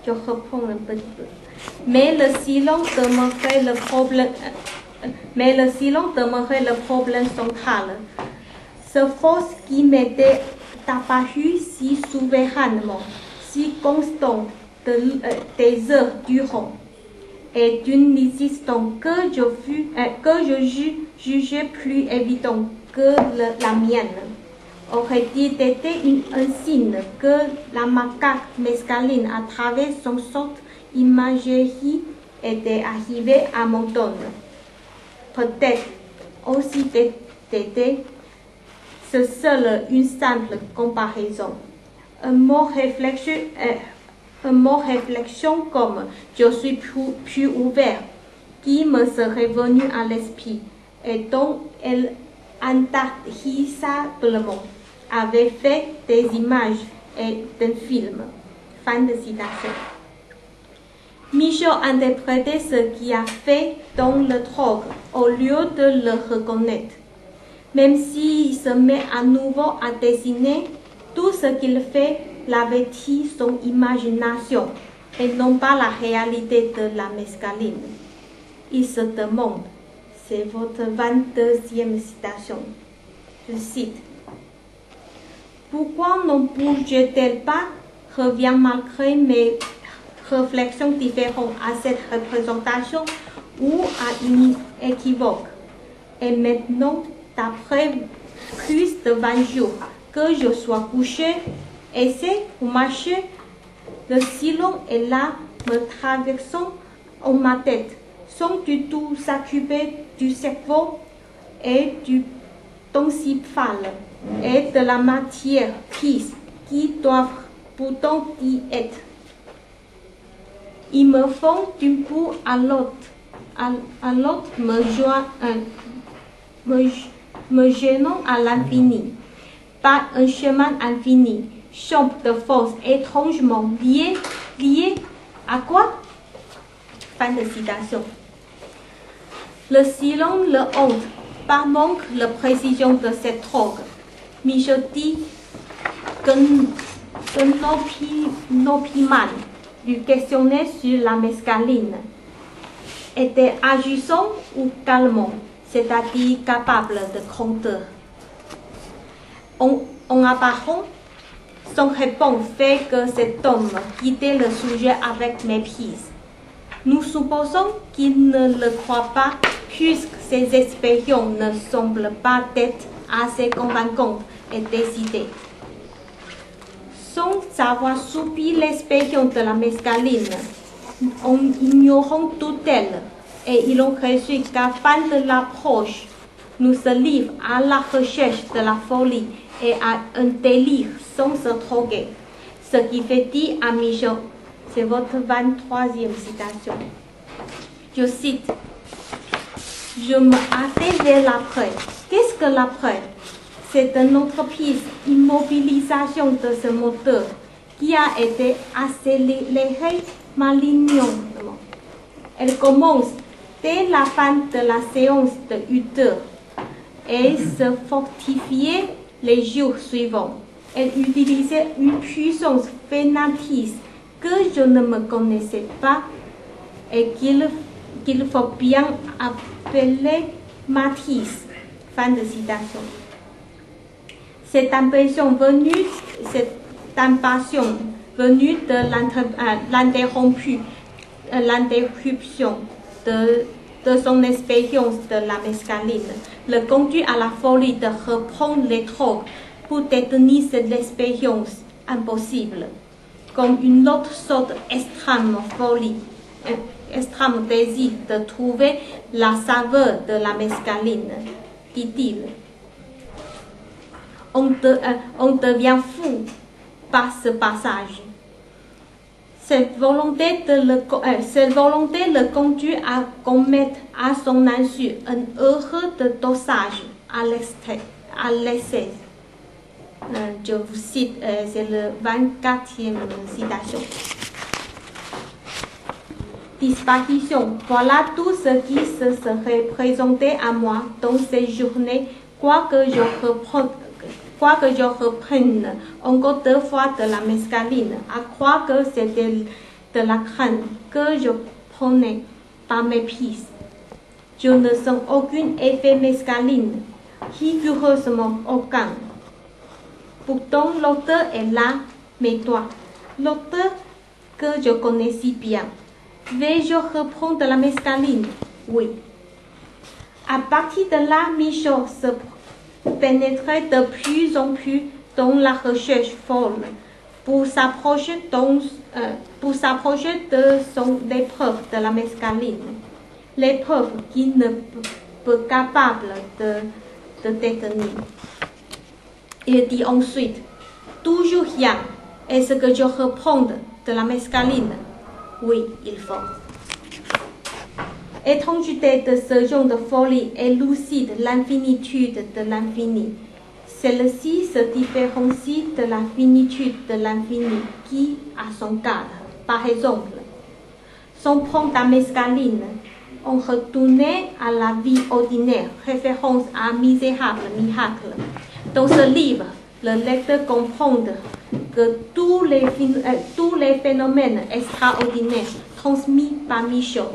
Je reprends un petit peu. Mais le silence demeurait le problème central. Ce force qui m'était apparue si souverainement, si constante des heures durant, et d'une existence que je jugeais plus évidente que la mienne, aurait-il été un signe que la macaque mescaline, à travers son sorte imagerie, était arrivée à mon donne. Peut-être aussi c'était ce seul une simple comparaison. Un mot réflexion comme je suis plus ouvert qui me serait venu à l'esprit et dont elle intarissablement avait fait des images et d'un film. Fin de citation. Michaud interprétait ce qu'il a fait dans le troc au lieu de le reconnaître. Même s'il se met à nouveau à dessiner, tout ce qu'il fait l'avait-il son imagination et non pas la réalité de la mescaline. Il se demande, c'est votre 22e citation, je cite, pourquoi ne bouge-t-elle pas, revient malgré mes réflexions différentes à cette représentation ou à une équivoque. Et maintenant, d'après plus de 20 jours que je sois couché, essaie ou marcher, le silence est là, me traversant en ma tête, sans du tout s'occuper du cerveau et du principal et de la matière prise qui doivent pourtant y être. Ils me font d'un bout à l'autre, me gênant à l'infini, par un chemin infini, champ de force étrangement lié à quoi? Fin de citation. Le silence le honte, par manque de précision de cette drogue. Michaud dit que l'opinion du questionnaire sur la mescaline était agissant ou calmant, c'est-à-dire capable de compter. En apparent, son réponse fait que cet homme quittait le sujet avec méprise. Nous supposons qu'il ne le croit pas, puisque ses expériences ne semblent pas être assez convaincantes et décidées. Sans avoir subi l'expérience de la mescaline, en ignorant toute elle, et il aurait su qu'avant de l'approche, nous se livrons à la recherche de la folie et à un délire sans se droguer. Ce qui fait dire à Michaud, c'est votre 23e citation. Je cite, je me hâtais vers l'après. Qu'est-ce que l'après? C'est une autre piste, immobilisation de ce moteur qui a été accéléré malignement. Elle commence dès la fin de la séance de 8 heures et se fortifiait les jours suivants. Elle utilisait une puissance fénatrice que je ne me connaissais pas et qu'il faut bien appeler matrice. Fin de citation. Cette impassion venue de l'interruption de son expérience de la mescaline le conduit à la folie de reprendre les drogues pour détenir cette expérience impossible, comme une autre sorte d'extrême folie, extrême désir de trouver la saveur de la mescaline, dit-il. On devient fou par ce passage. Cette volonté le conduit à commettre à son insu un heureux de dosage à l'excès. Je vous cite, c'est le 24e citation. disparition. Voilà tout ce qui se serait présenté à moi dans ces journées, quoique je reprenne encore 2 fois de la mescaline, à croire que c'était de la crainte que je prenais par mépris. Je ne sens aucun effet mescaline, rigoureusement aucun. Pourtant, l'auteur est là, mais toi, l'auteur que je connais si bien, vais-je reprendre de la mescaline? Oui. À partir de là, Michaud se pénétrait de plus en plus dans la recherche folle pour s'approcher de son épreuve de la mescaline, l'épreuve qui ne peut capable de détenir. Il dit ensuite, toujours rien, est-ce que je reprends de la mescaline? Oui, il faut. Étrangeté de ce genre de folie élucide l'infinitude de l'infini. Celle-ci se différencie de la finitude de l'infini qui a son cadre. Par exemple, sans prendre la mescaline, on retournait à la vie ordinaire, référence à un misérable miracle. Dans ce livre, le lecteur comprend que tous les phénomènes extraordinaires transmis par Michaud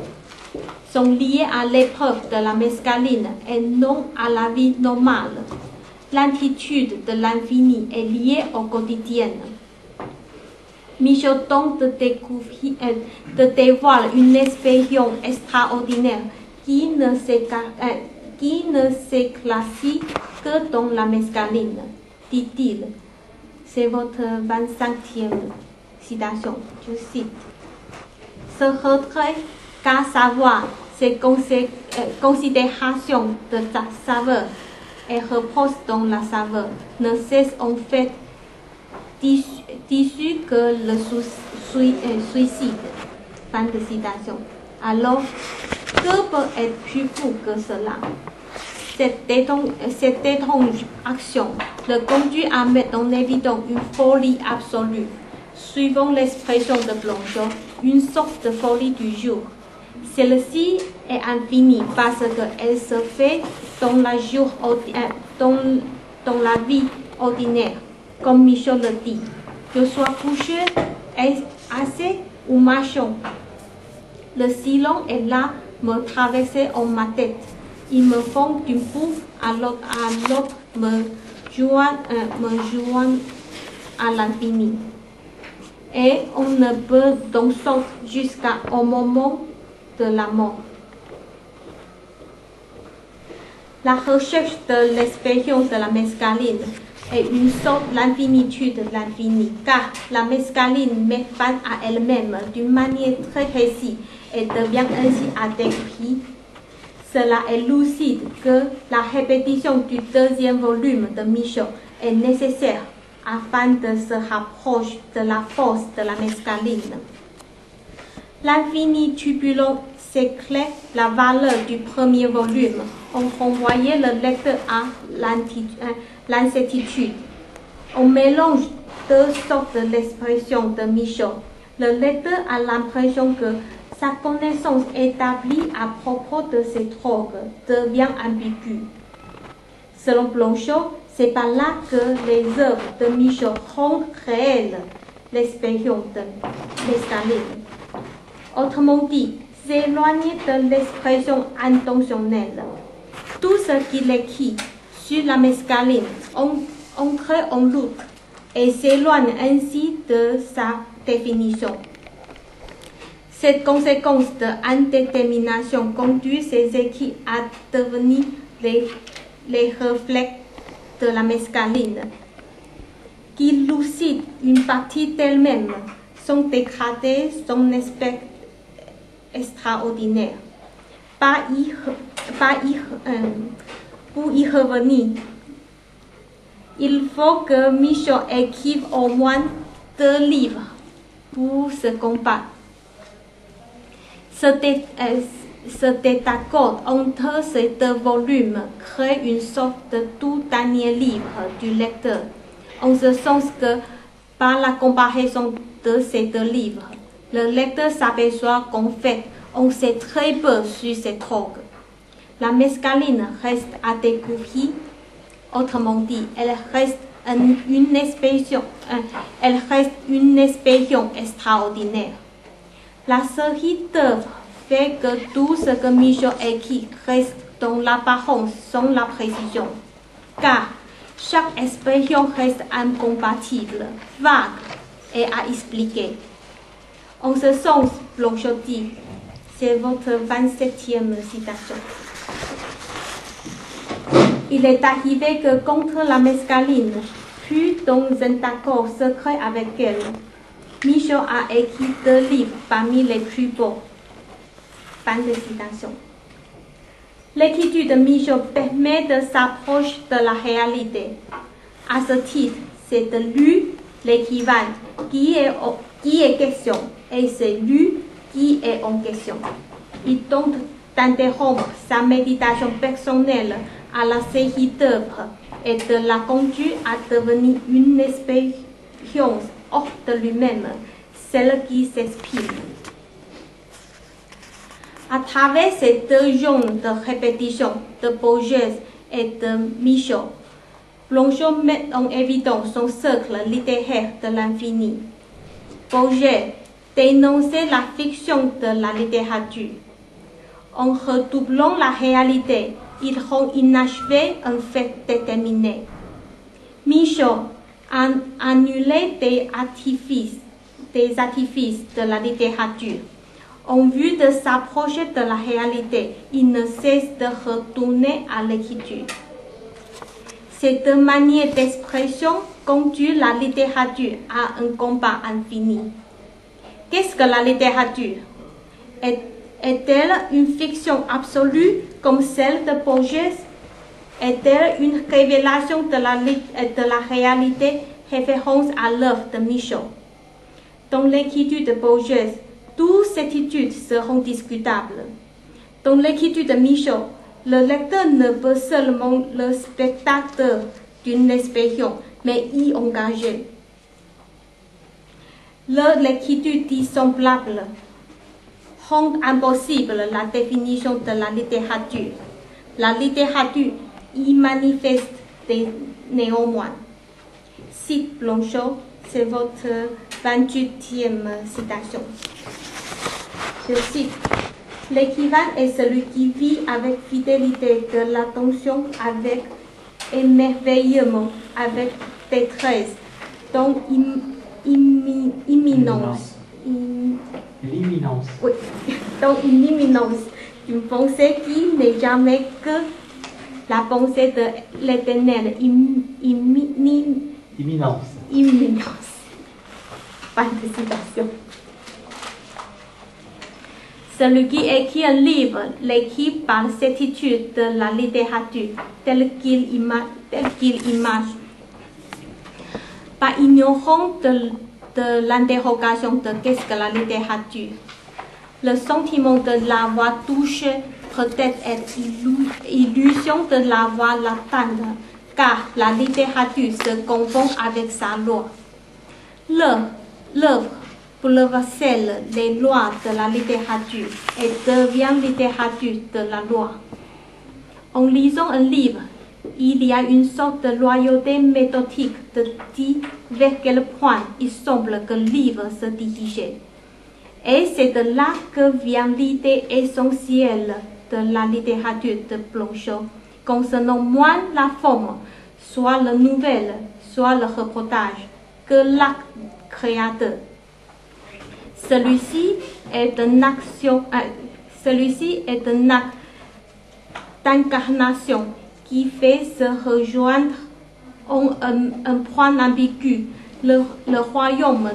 sont liés à l'épreuve de la mescaline et non à la vie normale. L'attitude de l'infini est liée au quotidien. Michaud tente de dévoiler une expérience extraordinaire qui ne s'éclaircit que dans la mescaline, dit-il. C'est votre 25e citation, je cite. Ce retrait qu'à savoir ces considérations de sa saveur et repose dans la saveur ne cesse en fait d'issue que le suicide. Fin de citation. Alors, que peut être plus fou que cela? Cette étrange action le conduit à mettre en évidence une folie absolue, suivant l'expression de Blanchot, une sorte de folie du jour. Celle-ci est infinie parce qu'elle se fait dans la vie ordinaire, comme Michaud le dit. Que soit couché, assis ou marchant, le silence est là, me traverser en ma tête. Ils me font d'un bout à l'autre, me joignent à l'infini. Et on ne peut donc sortir jusqu'au moment de la mort. La recherche de l'expérience de la mescaline est une sorte d'infinitude de l'infini, car la mescaline met fin à elle-même d'une manière très précise et devient ainsi à décrit. Cela est lucide que la répétition du 2e volume de Michaud est nécessaire afin de se rapprocher de la force de la mescaline. L'infini turbulent s'éclaire la valeur du 1er volume. On renvoyait le lecteur à l'incertitude. On mélange 2 sortes d'expressions de Michaud. Le lecteur a l'impression que sa connaissance établie à propos de ces drogues devient ambiguë. Selon Blanchot, c'est par là que les œuvres de Michaud rendent réelle l'expérience de mescaline. Autrement dit, s'éloigner de l'expression intentionnelle. Tout ce qu'il écrit sur la mescaline entre en doute et s'éloigne ainsi de sa définition. Cette conséquence de indétermination conduit ses écrits à devenir les reflets de la mescaline, qui lucide une partie d'elle-même, son dégradé, son aspect extraordinaire. Pour y revenir, il faut que Michaud écrive au moins 2 livres pour ce combat. Ce désaccord entre ces 2 volumes crée une sorte de tout dernier livre du lecteur, en ce sens que, par la comparaison de ces 2 livres, le lecteur s'aperçoit qu'en fait, On sait très peu sur ces drogues. La mescaline reste à découvrir. Autrement dit, elle reste une expérience extraordinaire. La série d'œuvres fait que tout ce que Michaud écrit reste dans l'apparence sans la précision, car chaque expérience reste incompatible, vague et à expliquer. En ce sens, Blanchot dit, c'est votre 27e citation. Il est arrivé que contre la mescaline, puis dans un accord secret avec elle, Michaud a écrit 2 livres parmi les plus beaux. Fin de citation. L'écriture de Michaud permet de s'approcher de la réalité. À ce titre, c'est de lui, l'écrivain, qui est question, et c'est lui qui est en question. Il tente d'interrompre sa méditation personnelle à la série d'œuvres et de la conduire à devenir une expérience hors de lui-même, celle qui s'exprime. À travers ces 2 genres de répétition de Borges et de Michaud, Blanchot met en évidence son cercle littéraire de l'infini. Borges dénonçait la fiction de la littérature. En redoublant la réalité, il rend inachevé un fait déterminé. Michaud a annulé des artifices de la littérature. En vue de s'approcher de la réalité, il ne cesse de retourner à l'écriture. Ces 2 manières d'expression conduisent la littérature à un combat infini. Qu'est-ce que la littérature? Est-elle une fiction absolue comme celle de Borges? Est-elle une révélation de la réalité, référence à l'œuvre de Michaud? Dans l'écriture de Borges, toutes ces études seront discutables. Dans l'écriture de Michaud, le lecteur ne peut seulement le spectateur d'une expérience, mais y engager. L'écriture dissemblable rend impossible la définition de la littérature. La littérature y manifeste néanmoins. Cite Blanchot, c'est votre 28e citation. Je cite, l'écrivain est celui qui vit avec fidélité de l'attention, avec émerveillement, avec détresse, dans l'imminence. Oui, dans une imminence d'une pensée qui n'est jamais que la pensée de l'éternel. Imminence. Fin de citation. Celui qui écrit un livre l'écrit par cette étude de la littérature telle qu'il image. Pas ignorant de l'interrogation de qu'est-ce que la littérature. Le sentiment de l'avoir touché peut-être être illusion de l'avoir l'atteindre, car la littérature se confond avec sa loi. L'œuvre bouleverse les lois de la littérature et devient littérature de la loi. En lisant un livre, il y a une sorte de loyauté méthodique de dire vers quel point il semble que le livre se dirigeait. Et c'est de là que vient l'idée essentielle de la littérature de Blanchot, concernant moins la forme, soit la nouvelle, soit le reportage, que l'acte créateur. Celui-ci est un acte d'incarnation qui fait se rejoindre en un point ambigu le royaume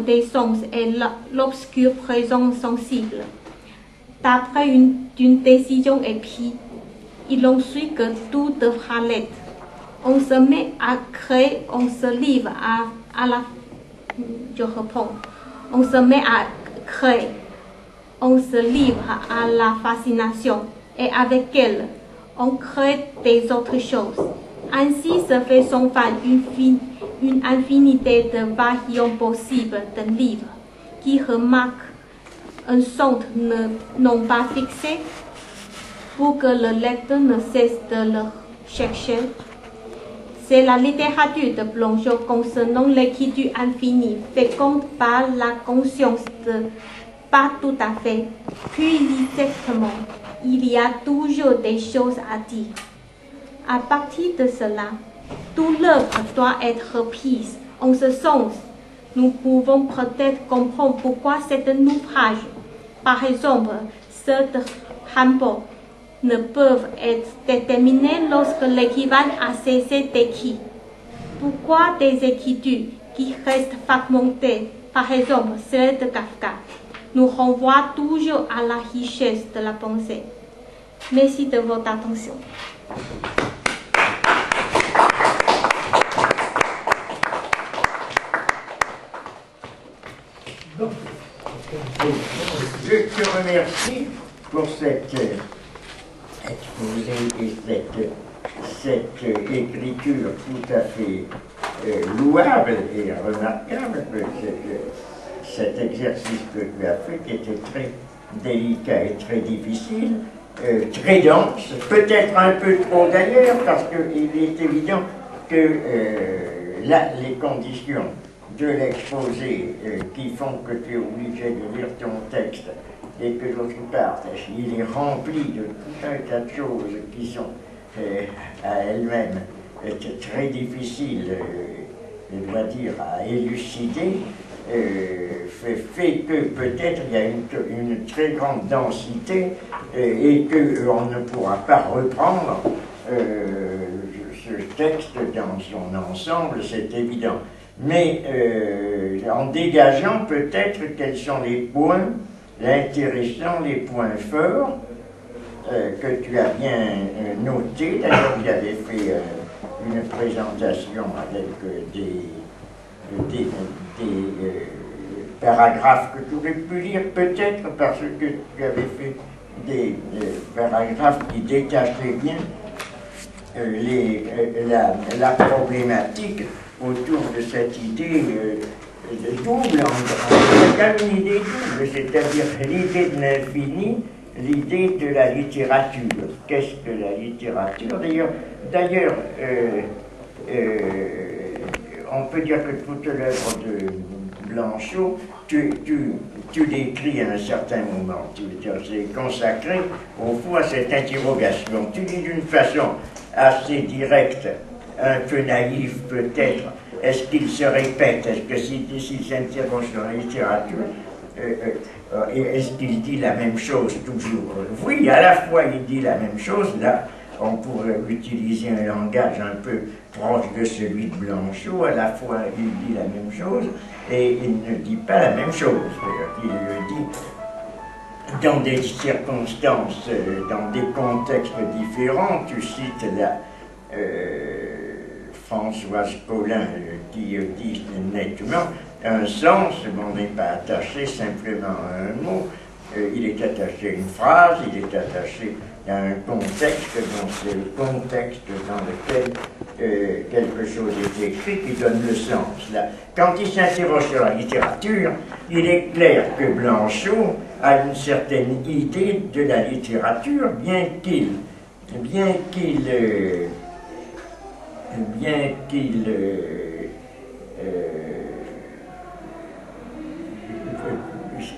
des sens et l'obscur présent sensible. D'après une décision est prise, il en suit que tout devra l'être. On se met à créer, on se livre on se met à créer, on se livre à la fascination et avec elle, on crée des autres choses. Ainsi se fait sans fin une infinité de variantes possibles d'un livre qui remarque un centre non pas fixé pour que le lecteur ne cesse de le chercher. C'est la littérature de Blanchot concernant l'écriture infinie, féconde par la conscience de pas tout à fait, puis exactement. Il y a toujours des choses à dire. À partir de cela, toute l'œuvre doit être reprise. En ce sens, nous pouvons peut-être comprendre pourquoi cet ouvrage, par exemple ceux de Humboldt, ne peuvent être déterminés lorsque l'écrivain a cessé d'écrire. Pourquoi des écritures qui restent fragmentées, par exemple celles de Kafka, nous renvoient toujours à la richesse de la pensée. Merci de votre attention. Bon. Je te remercie pour cet exposé et cette écriture tout à fait louable et remarquable. Cet exercice que tu as fait, qui était très délicat et très difficile, très dense, peut-être un peu trop d'ailleurs, parce qu'il est évident que là, les conditions de l'exposé qui font que tu es obligé de lire ton texte et que d'autre part, il est rempli de tout un tas de choses qui sont à elles-mêmes très difficiles, je dois dire, à élucider, fait que peut-être il y a une très grande densité et qu'on ne pourra pas reprendre ce texte dans son ensemble, c'est évident. Mais en dégageant peut-être quels sont les points intéressants, les points forts que tu as bien notés. D'ailleurs, il avait fait une présentation avec des paragraphes que tu aurais pu lire peut-être parce que tu avais fait des paragraphes qui détachaient bien la problématique autour de cette idée double, une idée double, c'est-à-dire l'idée de l'infini, l'idée de la littérature. Qu'est-ce que la littérature? D'ailleurs, on peut dire que toute l'œuvre de Blanchot, tu l'écris à un certain moment, c'est consacré au fond à cette interrogation. Tu dis d'une façon assez directe, un peu naïve peut-être, est-ce qu'il se répète? Est-ce que s'il s'interroge sur la littérature, est-ce qu'il dit la même chose toujours? Oui, à la fois il dit la même chose, là on pourrait utiliser un langage un peu proche de celui de Blanchot, à la fois il dit la même chose et il ne dit pas la même chose. Il le dit dans des circonstances, dans des contextes différents. Tu cites là Françoise Collin qui dit nettement un sens, on n'est pas attaché simplement à un mot, il est attaché à une phrase, il est attaché à un contexte, donc c'est le contexte dans lequel quelque chose est écrit qui donne le sens. Là. Quand il s'interroge sur la littérature, il est clair que Blanchot a une certaine idée de la littérature, bien qu'il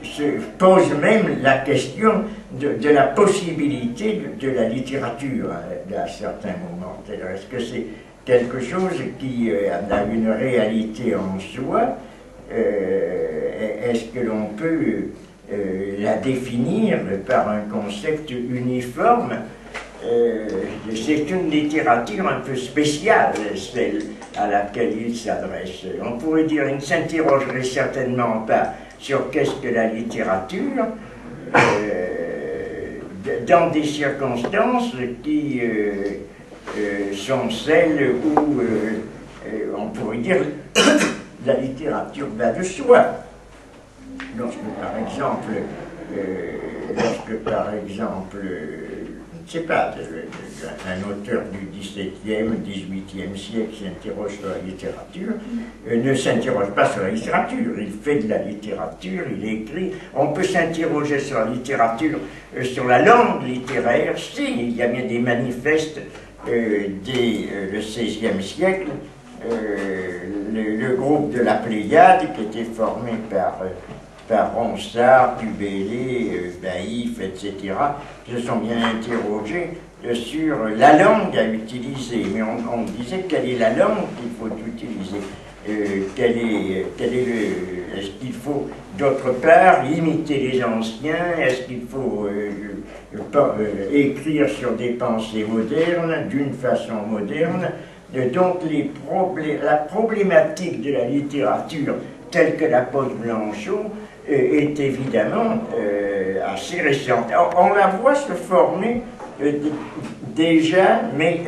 se pose même la question de la possibilité de la littérature à certains moments. Est-ce que c'est quelque chose qui a une réalité en soi? Est-ce que l'on peut la définir par un concept uniforme? C'est une littérature un peu spéciale, celle à laquelle il s'adresse. On pourrait dire qu'il ne s'interrogerait certainement pas sur qu'est-ce que la littérature, dans des circonstances qui sont celles où on pourrait dire la littérature va de soi. Lorsque par exemple ne sais pas, un auteur du XVIIe, XVIIIe siècle s'interroge sur la littérature, ne s'interroge pas sur la littérature, il fait de la littérature, il écrit. On peut s'interroger sur la littérature, sur la langue littéraire, si, il y a bien des manifestes dès le XVIe siècle, le groupe de la Pléiade, qui était formé par Ronsard, Dubélé, Baïf, etc., se sont bien interrogés sur la langue à utiliser. Mais on disait quelle est la langue qu'il faut utiliser, est-ce qu'il faut d'autre part imiter les anciens, est-ce qu'il faut écrire sur des pensées modernes, d'une façon moderne. Donc la problématique de la littérature telle que la pose Blanchot est évidemment assez récente. On la voit se former déjà, mais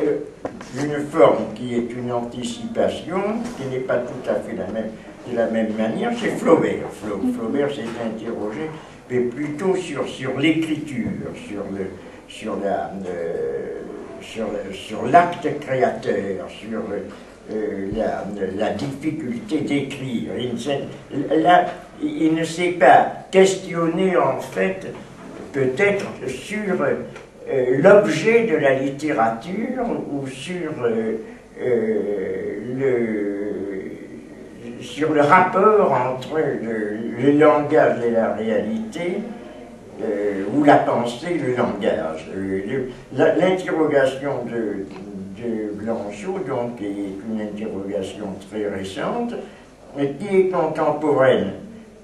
une forme qui est une anticipation, qui n'est pas tout à fait de la même manière, c'est Flaubert. Flaubert s'est interrogé, mais plutôt sur l'écriture, sur l'acte créateur, sur la difficulté d'écrire. Il ne s'est pas questionné en fait peut-être sur l'objet de la littérature ou sur le rapport entre le langage et la réalité, ou la pensée, le langage. L'interrogation de Blanchot, donc, est une interrogation très récente, qui est contemporaine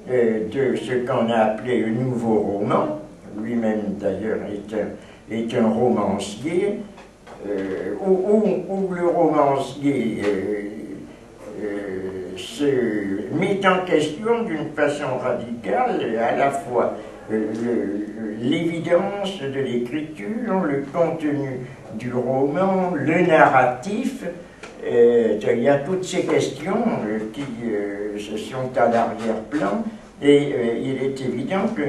de ce qu'on a appelé le nouveau roman. Lui-même, d'ailleurs, est un romancier, où le romancier se met en question d'une façon radicale à la fois l'évidence de l'écriture, le contenu du roman, le narratif. Il y a toutes ces questions qui sont à l'arrière-plan, et il est évident que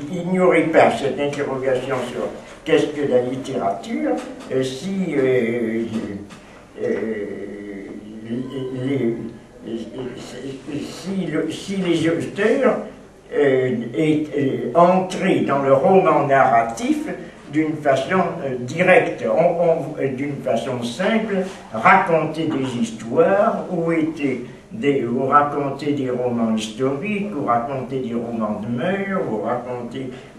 il n'y aurait pas cette interrogation sur qu'est-ce que la littérature si les auteurs entraient dans le roman narratif d'une façon directe, d'une façon simple, raconter des histoires, ou raconter des romans historiques, ou raconter des romans de mœurs,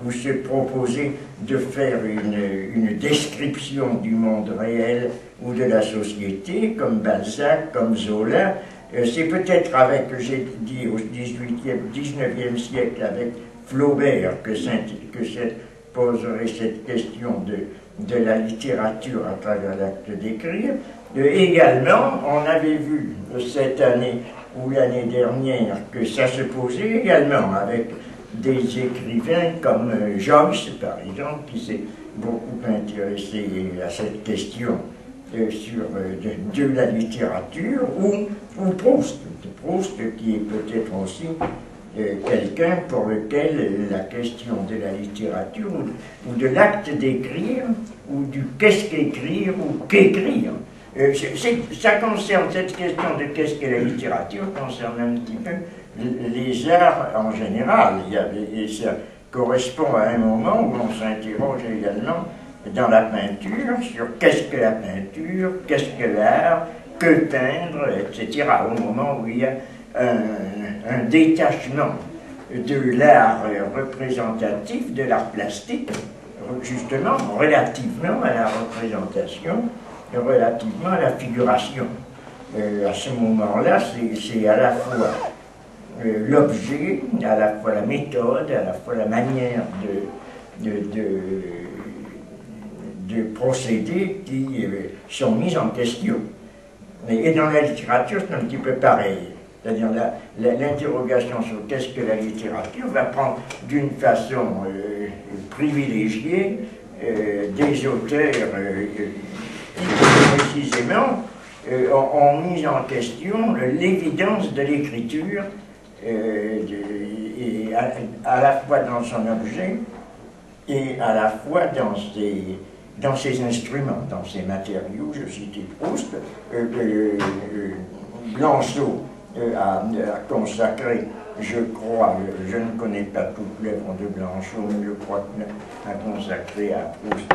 ou se proposer de faire une description du monde réel ou de la société, comme Balzac, comme Zola. C'est peut-être avec, j'ai dit, au XIXe siècle, avec Flaubert, que poserait cette question de la littérature à travers l'acte d'écrire. Également, on avait vu cette année ou l'année dernière que ça se posait également avec des écrivains comme Joyce, par exemple, qui s'est beaucoup intéressé à cette question de la littérature, ou Proust. Proust qui est peut-être aussi quelqu'un pour lequel la question de la littérature ou de l'acte d'écrire, ou du qu'est-ce qu'écrire ou qu'écrire, ça concerne, cette question de qu'est-ce que la littérature concerne un petit peu les arts en général, et ça correspond à un moment où on s'interroge également dans la peinture sur qu'est-ce que la peinture, qu'est-ce que l'art, que peindre, etc. Au moment où il y a un détachement de l'art représentatif, de l'art plastique, justement relativement à la représentation, relativement à la figuration. À ce moment-là, c'est à la fois l'objet, à la fois la méthode, à la fois la manière de procéder qui sont mises en question. Et dans la littérature, c'est un petit peu pareil. C'est-à-dire l'interrogation sur qu'est-ce que la littérature va prendre d'une façon privilégiée des auteurs qui précisément ont mis en question l'évidence de l'écriture et à la fois dans son objet et à la fois dans ses instruments, dans ses matériaux. Je citais Proust. Blanchot a consacré, je crois, je ne connais pas toute l'œuvre de Blanchot, mais je crois qu'il a consacré à Proust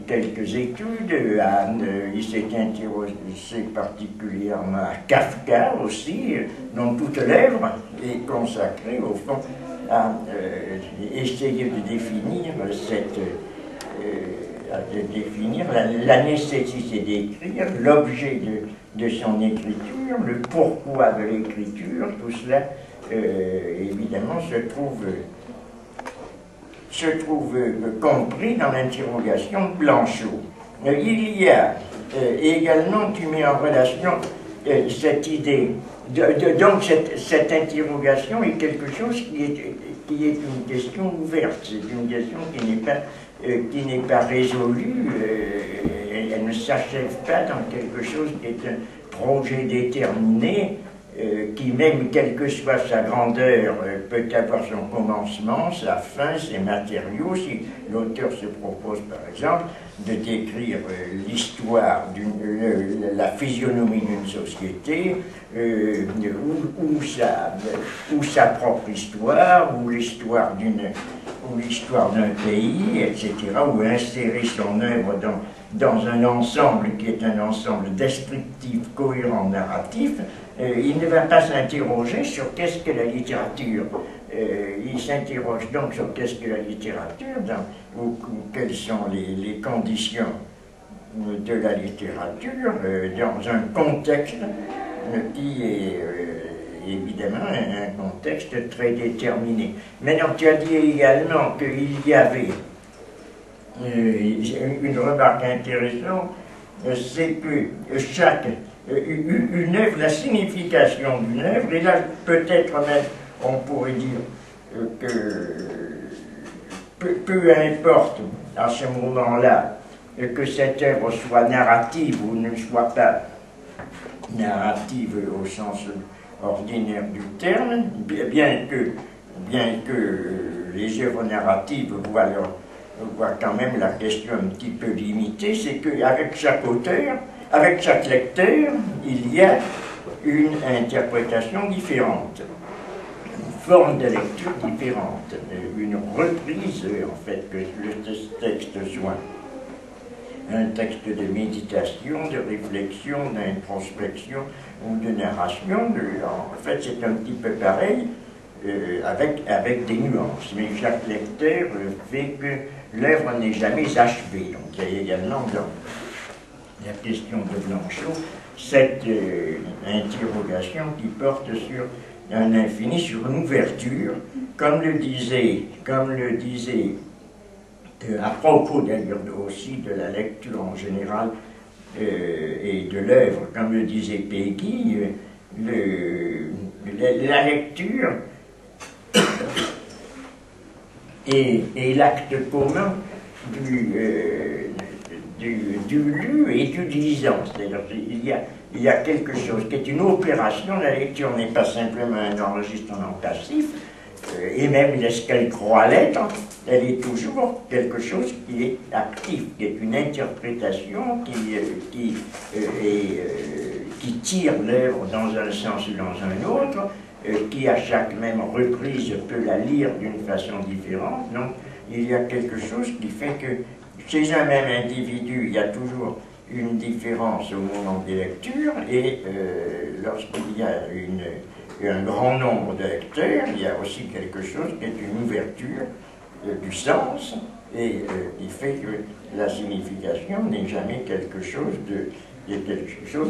quelques études. Il s'est intéressé particulièrement à Kafka aussi, dont toute l'œuvre est consacrée au fond à essayer de définir la nécessité d'écrire, l'objet de son écriture, le pourquoi de l'écriture. Tout cela évidemment se trouve compris dans l'interrogation de Blanchot. Il y a également, tu mets en relation cette idée, donc cette interrogation est quelque chose qui est une question ouverte, c'est une question qui n'est pas résolue, elle ne s'achève pas dans quelque chose qui est un projet déterminé, qui même, quelle que soit sa grandeur, peut avoir son commencement, sa fin, ses matériaux. Si l'auteur se propose, par exemple, de décrire l'histoire, la physionomie d'une société, ou sa propre histoire, ou l'histoire d'un pays, etc., ou insérer son œuvre dans un ensemble qui est un ensemble descriptif, cohérent, narratif, il ne va pas s'interroger sur qu'est-ce que la littérature. Il s'interroge donc sur qu'est-ce que la littérature, ou quelles sont les conditions de la littérature dans un contexte qui est évidemment un contexte très déterminé. Maintenant, tu as dit également qu'il y avait une remarque intéressante, c'est que une œuvre, la signification d'une œuvre, et là peut-être même on pourrait dire que peu importe à ce moment-là que cette œuvre soit narrative ou ne soit pas narrative au sens ordinaire du terme, bien que les œuvres narratives voient quand même la question un petit peu limitée, c'est qu'avec chaque auteur, avec chaque lecteur, il y a une interprétation différente, une forme de lecture différente, une reprise, en fait, que le texte soit un texte de méditation, de réflexion, d'introspection ou de narration. En fait, c'est un petit peu pareil, avec des nuances, mais chaque lecteur fait que l'œuvre n'est jamais achevée. Donc il y a également dans la question de Blanchot cette interrogation qui porte sur un infini, sur une ouverture, comme le disait à propos d'ailleurs aussi de la lecture en général et de l'œuvre, comme le disait Peggy, la lecture est l'acte commun du lu et du lisant. C'est-à-dire il y a quelque chose qui est une opération. La lecture n'est pas simplement un enregistrement passif, et même ce qu'elle croit l'être, elle est toujours quelque chose qui est actif, qui est une interprétation qui tire l'œuvre dans un sens ou dans un autre, qui à chaque même reprise peut la lire d'une façon différente. Donc il y a quelque chose qui fait que chez un même individu, il y a toujours une différence au moment des lectures, et lorsqu'il y a un grand nombre de lecteurs, il y a aussi quelque chose qui est une ouverture du sens, et qui fait que la signification n'est jamais quelque chose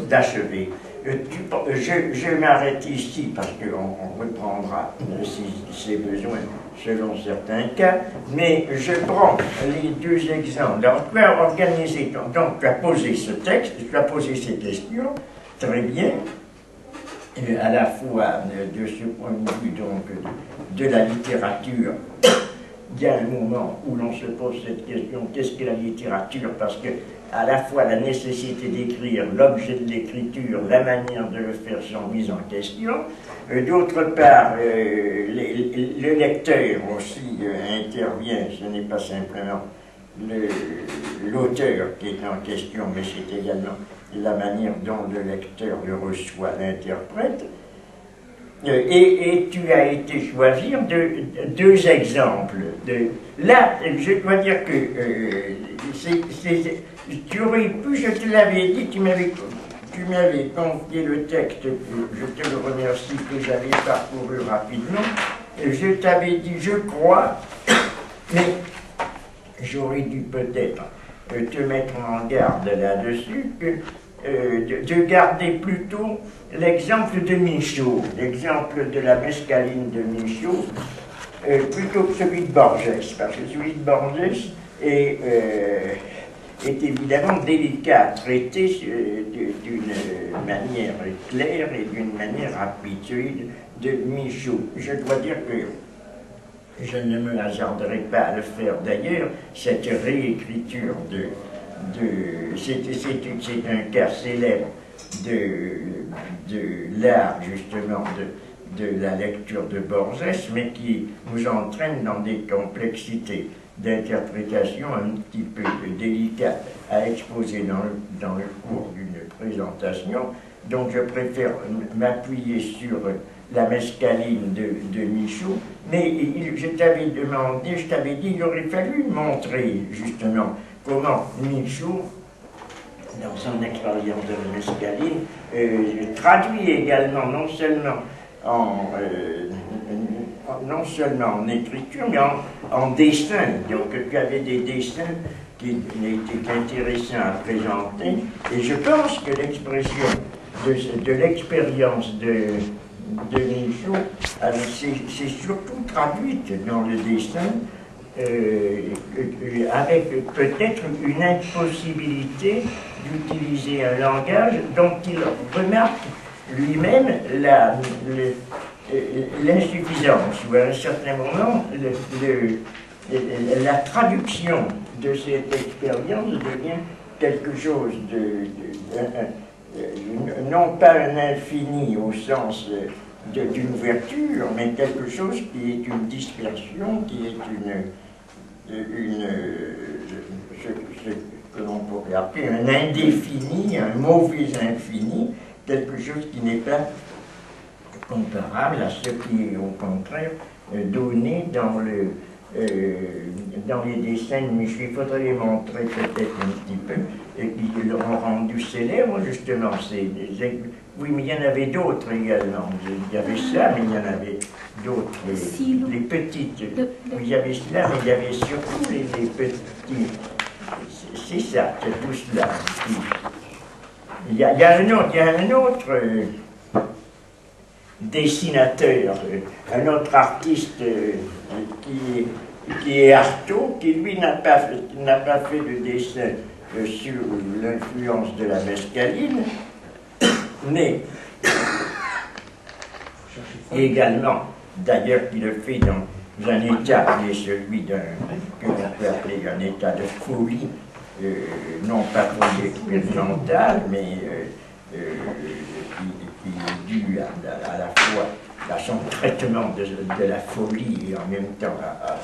d'achevé. Je m'arrête ici parce qu'on reprendra si c'est besoin selon certains cas, mais je prends les deux exemples. Alors tu as organisé, donc tu as posé ce texte, tu as posé ces questions, très bien, à la fois de ce point de vue donc de la littérature il y a un moment où l'on se pose cette question, qu'est-ce que la littérature? Parce que à la fois la nécessité d'écrire, l'objet de l'écriture, la manière de le faire sans mise en question, d'autre part, le lecteur aussi intervient, ce n'est pas simplement l'auteur qui est en question, mais c'est également la manière dont le lecteur le reçoit, l'interprète. Et tu as été choisir deux exemples. Là, je dois dire que tu aurais pu, je te l'avais dit, tu m'avais confié le texte, je te le remercie, que j'avais parcouru rapidement. Je t'avais dit, je crois, mais j'aurais dû peut-être te mettre en garde là-dessus, de garder plutôt l'exemple de Michaud, l'exemple de la mescaline de Michaud, plutôt que celui de Borges, parce que celui de Borges est évidemment délicat à traiter d'une manière claire et d'une manière habituelle de Michaud. Je dois dire que je ne me hasarderai pas à le faire d'ailleurs, cette réécriture c'est un cas célèbre de l'art justement de la lecture de Borges, mais qui nous entraîne dans des complexités d'interprétation un petit peu délicates à exposer dans le cours d'une présentation. Donc je préfère m'appuyer sur la mescaline de Michaud, mais je t'avais demandé, je t'avais dit, il aurait fallu montrer justement comment Michaud, dans son expérience de la mescaline, traduit également non seulement en écriture, mais en dessin. Donc tu avais des dessins qui étaient intéressants à présenter, et je pense que l'expression de l'expérience de Michaud, c'est surtout traduite dans le dessin, avec peut-être une impossibilité d'utiliser un langage dont il remarque lui-même l'insuffisance, ou à un certain moment, la traduction de cette expérience devient quelque chose non pas un infini au sens d'une ouverture, mais quelque chose qui est une dispersion, qui est ce que l'on pourrait appeler un indéfini, un mauvais infini, quelque chose qui n'est pas comparable à ce qui est au contraire donné dans les dessins de Michaud. Il faudrait les montrer peut-être un petit peu, et qui l'ont rendu célèbre justement. Oui, mais il y en avait d'autres également. Il y avait ça, mais il y en avait d'autres. Les petites. Il y avait cela, mais il y avait surtout les petits. C'est ça, c'est tout cela. Il y a un autre dessinateur, un autre artiste qui est Artaud, qui lui n'a pas fait de dessin sur l'influence de la mescaline, mais également, d'ailleurs, qui le fait dans un état qui est celui que l'on peut appeler un état de folie, non pas folie expérimentale, mais qui est dû à la fois à son traitement de la folie et en même temps à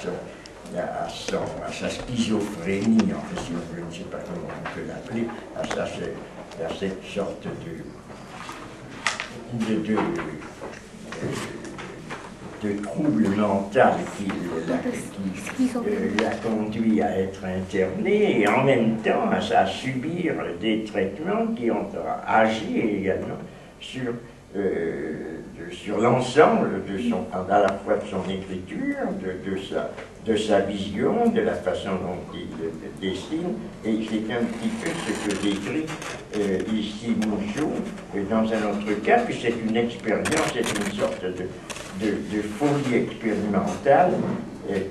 sa schizophrénie, en fait, je ne sais pas comment on peut l'appeler, à cette sorte de trouble mental qui l'a conduit à être interné et en même temps à subir des traitements qui ont agi également sur l'ensemble à la fois de son écriture, de sa vision, de la façon dont il dessine, et c'est un petit peu ce que décrit ici Michaud dans un autre cas, puis c'est une expérience, c'est une sorte de folie expérimentale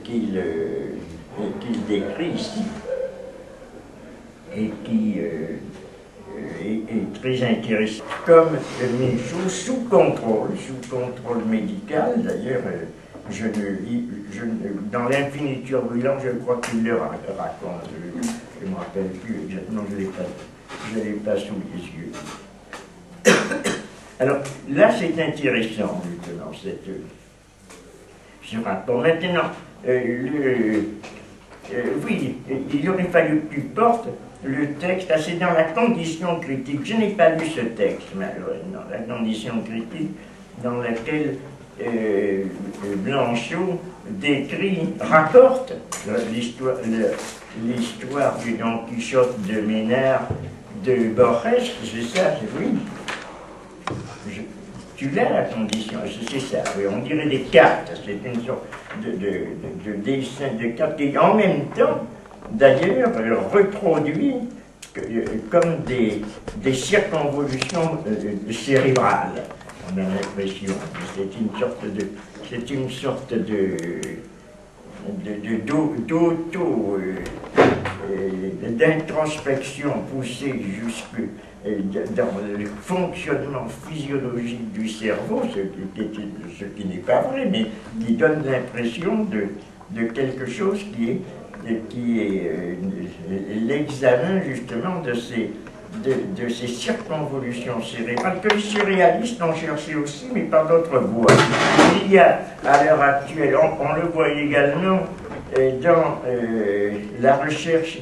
qu'il décrit ici, et qui est très intéressant. Comme Michaud, sous contrôle médical, d'ailleurs, dans l'Infini turbulent, je crois qu'il le raconte. Je ne me rappelle plus exactement, je ne l'ai pas sous les yeux. Alors là, c'est intéressant, justement, ce rapport. Maintenant, oui, il aurait fallu que tu portes le texte, c'est dans la condition critique. Je n'ai pas lu ce texte, malheureusement, la condition critique dans laquelle Blanchot rapporte l'histoire du Don Quichotte de Ménard de Borges, c'est ça, oui. Tu l'as la condition, c'est ça, oui, on dirait des cartes, c'est une sorte de dessin de cartes qui en même temps, d'ailleurs, reproduit comme des circonvolutions cérébrales. On a l'impression que c'est une sorte d'introspection poussée jusque dans le fonctionnement physiologique du cerveau, ce qui n'est pas vrai, mais qui donne l'impression de quelque chose qui est l'examen justement de ces circonvolutions cérébrales que les surréalistes ont cherché aussi, mais par d'autres voies. Il y a à l'heure actuelle, on le voit également dans la recherche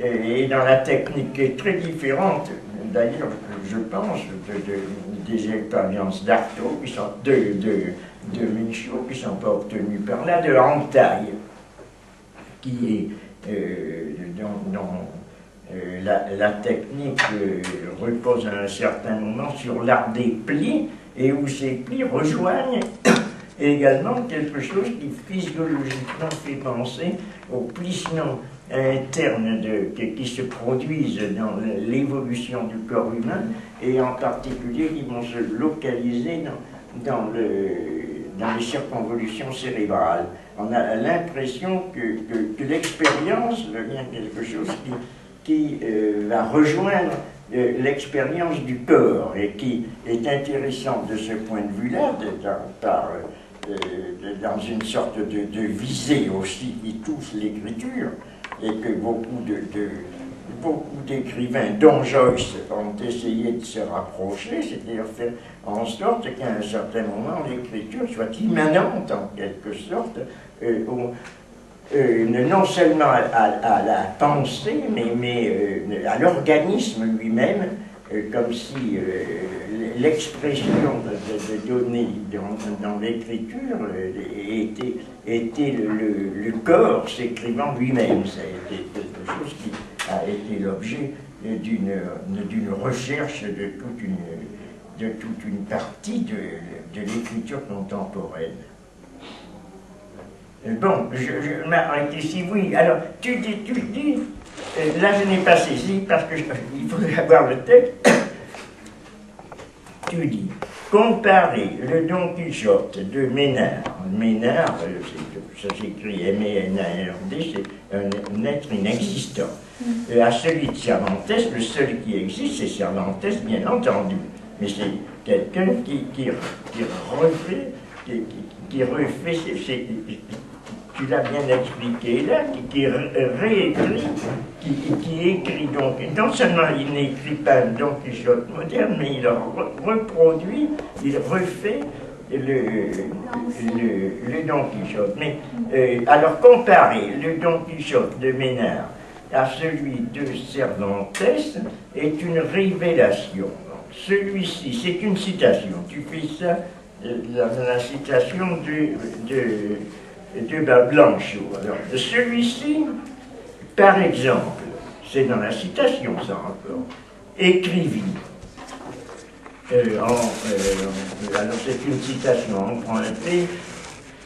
et dans la technique qui est très différente, d'ailleurs, je pense, des expériences d'Artaud, de Michaud, qui ne sont pas obtenues par là, de Hantaï, qui est dont la technique repose à un certain moment sur l'art des plis, et où ces plis rejoignent également quelque chose qui physiologiquement fait penser aux plissements internes qui se produisent dans l'évolution du corps humain, et en particulier qui vont se localiser dans les circonvolutions cérébrales. On a l'impression que l'expérience devient quelque chose qui va rejoindre l'expérience du corps, et qui est intéressant de ce point de vue-là, dans une sorte de visée aussi qui touche l'écriture, et que beaucoup d'écrivains, dont Joyce, ont essayé de se rapprocher, c'est-à-dire faire en sorte qu'à un certain moment l'écriture soit immanente en quelque sorte, non seulement à la pensée, mais à l'organisme lui-même, comme si l'expression de données dans l'écriture était le corps s'écrivant lui-même. Ça a été quelque chose qui a été l'objet d'une recherche de toute une partie de l'écriture contemporaine. Bon, je m'arrête ici, oui. Alors, tu dis, là je n'ai pas saisi parce qu'il faudrait avoir le texte. Tu dis, comparer le Don Quichotte de Ménard, ça s'écrit M-E-N-A-R-D, c'est un être inexistant, à celui de Cervantes, le seul qui existe, c'est Cervantes, bien entendu, mais c'est quelqu'un qui refait tu l'as bien expliqué là, qui réécrit, qui écrit donc, non seulement il n'écrit pas un Don Quichotte moderne, mais il reproduit, il refait le Don Quichotte. Mais alors comparer le Don Quichotte de Ménard à celui de Cervantes est une révélation. Celui-ci, c'est une citation, tu fais ça dans la citation de Blanchot. Alors, celui-ci, par exemple, c'est dans la citation, ça encore, écrivit, alors c'est une citation empruntée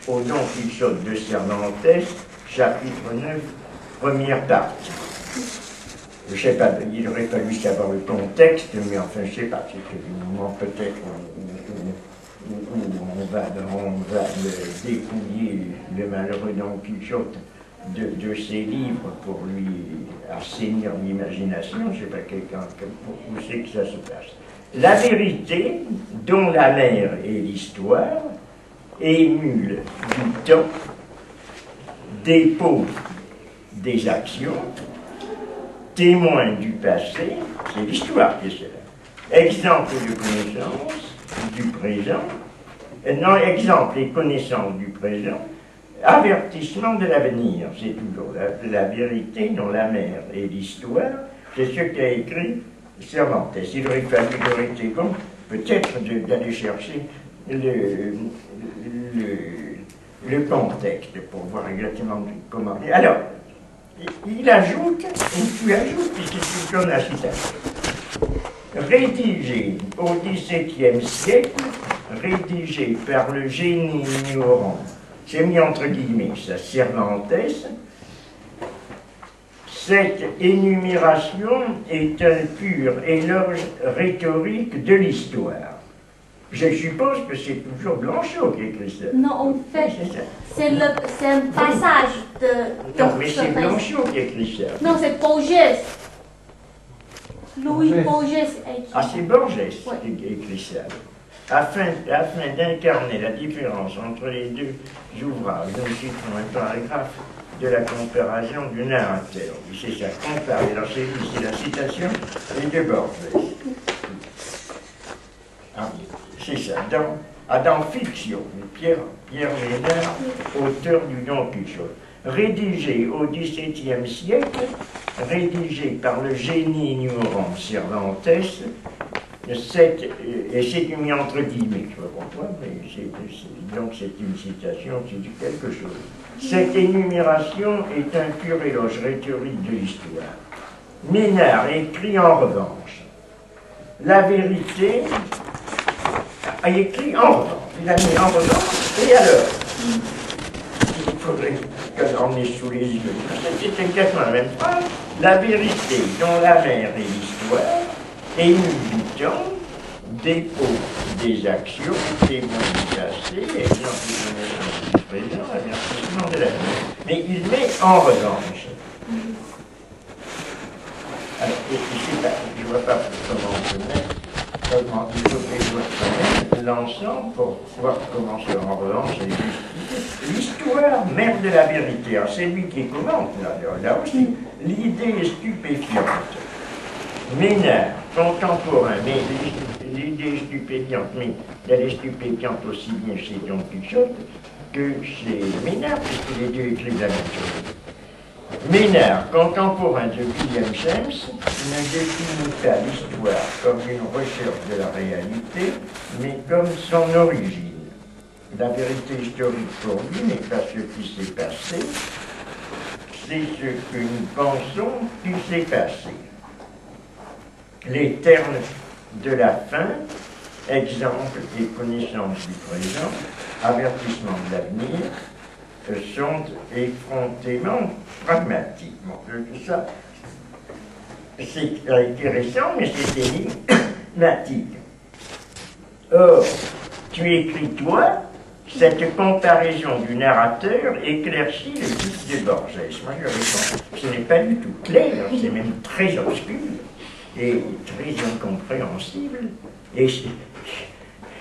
au Don Quichotte de Cervantes, chapitre 9, première partie. Je ne sais pas, il aurait fallu savoir le contexte, mais enfin, je ne sais pas, c'est un moment peut-être où on va dépouiller le malheureux Don Quichotte de ses livres pour lui assainir l'imagination. Je ne sais pas où c'est que ça se passe. La vérité, dont la mère est l'histoire, émule du temps, dépôt des actions, témoin du passé, c'est l'histoire qui est cela. Exemple de connaissance du présent, non, exemple et connaissance du présent, avertissement de l'avenir, c'est toujours la vérité dont la mère et l'histoire, c'est ce qu'a écrit Cervantes. Il aurait fallu, il aurait été bon, peut-être d'aller chercher le contexte pour voir exactement comment. Alors, il ajoute, ou tu ajoutes, puisque tu donnes la citation. Rédigé au XVIIe siècle, rédigé par le génie ignorant, c'est mis entre guillemets, ça, Cervantes, cette énumération est un pur éloge rhétorique de l'histoire. Je suppose que c'est toujours Blanchot qui écrit ça. Non, en fait, c'est un passage de... Non, mais c'est Blanchot qui écrit ça. Non, c'est Borges. Louis Borges écrit. Ah, c'est Borges Ouais. qui écrit ça. Afin d'incarner la différence entre les deux ouvrages, nous citons un paragraphe de la comparaison du narrateur. C'est ça, comparer. Alors c'est la citation de Borges. Ah, c'est ça. Dans Fiction, Pierre Ménard, auteur du Don Quichotte, rédigé au XVIIe siècle, rédigé par le génie ignorant Cervantes, et c'est mis entre guillemets, je ne sais pas pourquoi, mais donc c'est une citation qui dit quelque chose. Cette énumération est un pur éloge rhétorique de l'histoire. Ménard écrit en revanche, la vérité a écrit en revanche, il a mis en revanche, et alors, il faudrait qu'on ait sous les yeux, c'est exactement la même phrase, la vérité dont la mère est l'histoire, et nous butons, dépôt des actions, témoin du passé, exemple de connaissance du présent, avertissement de l'avenir. Mais il met en revanche. Alors, je ne vois pas comment on peut mettre, comment il faudrait que je mette l'ensemble pour voir comment c'est en revanche c'est l'histoire mère de la vérité. Alors, c'est lui qui commente, là aussi. L'idée est stupéfiante. Ménard, contemporain, mais l'idée est stupéfiante, mais elle est stupéfiante aussi bien chez Don Quichotte que chez Ménard, puisque les deux écrivent la même chose. Ménard, contemporain de William James, ne définit pas l'histoire comme une recherche de la réalité, mais comme son origine. La vérité historique pour lui n'est pas ce qui s'est passé, c'est ce que nous pensons qui s'est passé. Les termes de la fin, exemple et connaissance du présent, avertissement de l'avenir, sont effrontément pragmatiques. Bon, tout ça, c'est intéressant, mais c'est énigmatique. Or, tu écris, toi, cette comparaison du narrateur éclaircit le type de Borges. Moi, je réponds, ce n'est pas du tout clair, c'est même très obscur et très incompréhensible. Et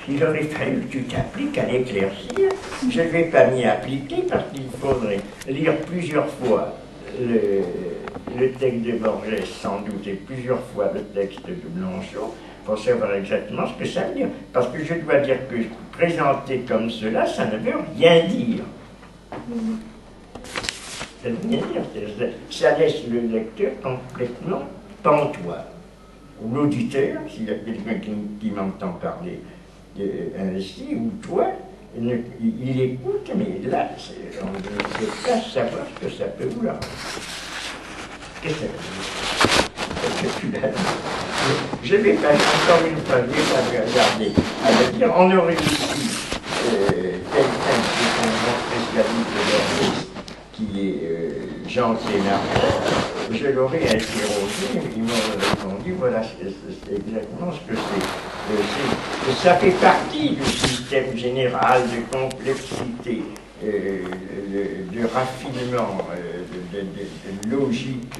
il aurait fallu que tu t'appliques à l'éclaircir. Je ne vais pas m'y appliquer parce qu'il faudrait lire plusieurs fois le texte de Borges, sans doute, et plusieurs fois le texte de Blanchot, pour savoir exactement ce que ça veut dire. Parce que je dois dire que présenter comme cela, ça ne veut rien dire. Ça ne veut rien dire. Ça laisse le lecteur complètement pantois. Ou l'auditeur, s'il y a quelqu'un qui m'entend parler ainsi, ou toi, il écoute, mais là, on ne sait pas savoir ce que ça peut vouloir. Qu'est-ce que ça veut dire? Je vais pas, encore une fois, je vais pas regarder à le dire. On aurait ici quelqu'un qui est un grand spécialiste de l'orchestre, qui est Jean Thénard. Je l'aurais interrogé, il m'aurait répondu, voilà, c'est exactement ce que c'est. Ça fait partie du système général de complexité, de raffinement, de logique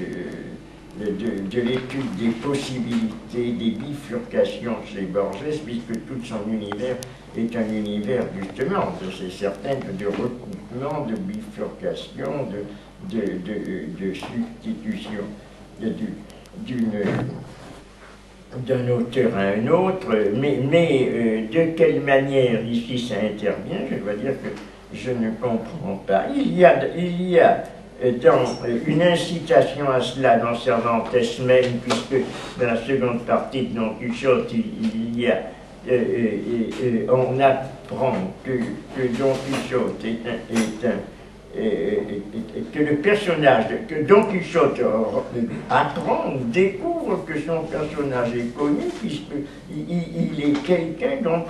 de l'étude des possibilités, des bifurcations chez Borges, puisque tout son univers est un univers justement, c'est certain, de recoupement, de bifurcation, de substitution d'un auteur à un autre, mais de quelle manière ici ça intervient, je dois dire que je ne comprends pas. Il y a une incitation à cela dans Cervantes même, puisque dans la seconde partie de Don Quichotte, on apprend que Don Quichotte que le personnage, que Don Quichotte apprend, découvre que son personnage est connu, puisqu'il est quelqu'un dont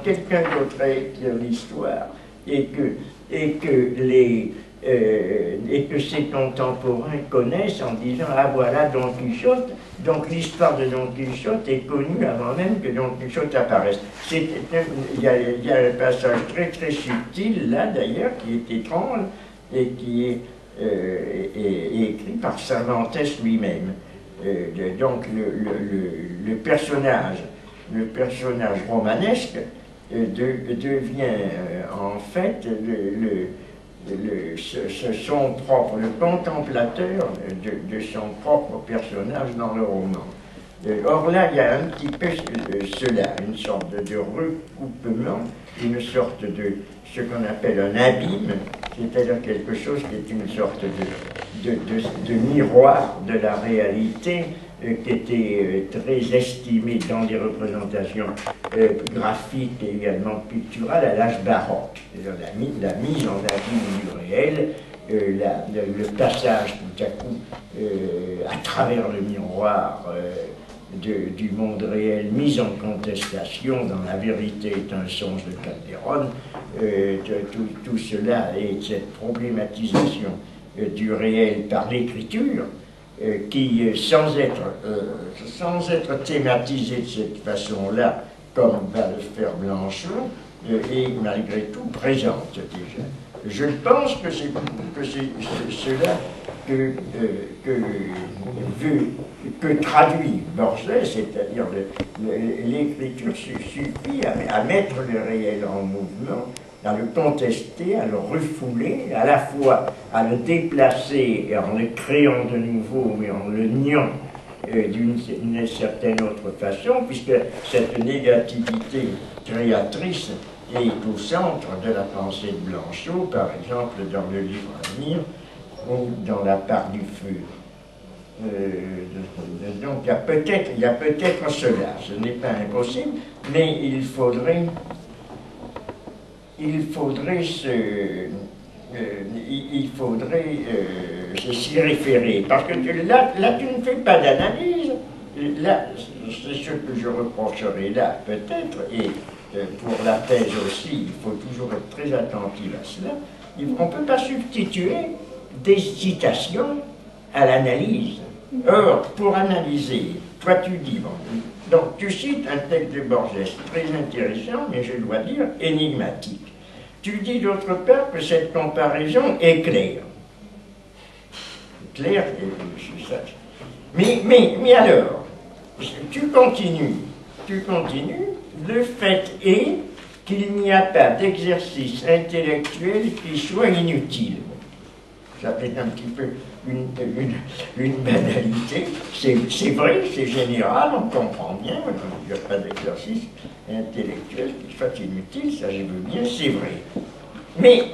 quelqu'un d'autre a écrit l'histoire, et que ses contemporains connaissent en disant « Ah voilà Don Quichotte ». Donc l'histoire de Don Quichotte est connue avant même que Don Quichotte apparaisse. Il y a un passage très très subtil là d'ailleurs qui est étrange et qui est écrit par Cervantes lui-même. Donc le personnage romanesque devient en fait son contemplateur de son propre personnage dans le roman. Or là, il y a un petit peu cela, une sorte de recoupement, une sorte de ce qu'on appelle un abîme, c'est-à-dire quelque chose qui est une sorte de miroir de la réalité, qui était très estimé dans les représentations graphiques et également picturales à l'âge baroque. La mise en abîme du réel, le passage tout à coup à travers le miroir du monde réel mis en contestation dans La vérité est un songe de Calderon, tout cela et cette problématisation du réel par l'écriture, qui, sans être thématisé de cette façon-là, comme va le faire Blanchot, est malgré tout présente déjà. Je pense que c'est cela que traduit Borges, c'est-à-dire l'écriture suffit à mettre le réel en mouvement, à le contester, à le refouler, à la fois à le déplacer en le créant de nouveau, mais en le niant d'une certaine autre façon, puisque cette négativité créatrice est au centre de la pensée de Blanchot, par exemple dans le livre à venir, ou dans La part du feu. Donc il y a peut-être cela, ce n'est pas impossible, mais il faudrait s'y référer, parce que là tu ne fais pas d'analyse. Là, c'est ce que je reprocherai là, peut-être, et pour la thèse aussi, il faut toujours être très attentif à cela. On ne peut pas substituer des citations à l'analyse. Or, pour analyser, toi tu dis, bon, donc tu cites un texte de Borges très intéressant, mais je dois dire énigmatique. Tu dis d'autre part que cette comparaison est claire. Claire, je sais ça. Mais alors, tu continues, le fait est qu'il n'y a pas d'exercice intellectuel qui soit inutile. Ça fait un petit peu une banalité. C'est vrai, c'est général, on comprend bien, il n'y a pas d'exercice intellectuel qui soit inutile, ça je veux bien, c'est vrai. Mais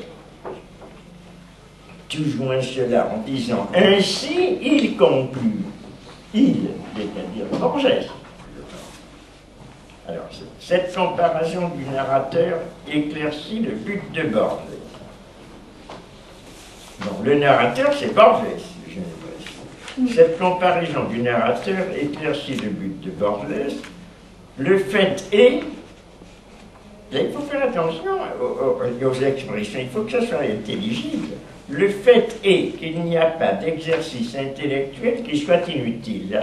tu joins cela en disant ainsi il conclut. Il, c'est-à-dire Borges. Alors, cette comparaison du narrateur éclaircit le but de Borges. Donc, le narrateur, c'est Borges, je ne sais. Cette comparaison du narrateur éclaircit le but de Borges. Le fait est, il faut faire attention aux expressions, il faut que ça soit intelligible. Le fait est qu'il n'y a pas d'exercice intellectuel qui soit inutile.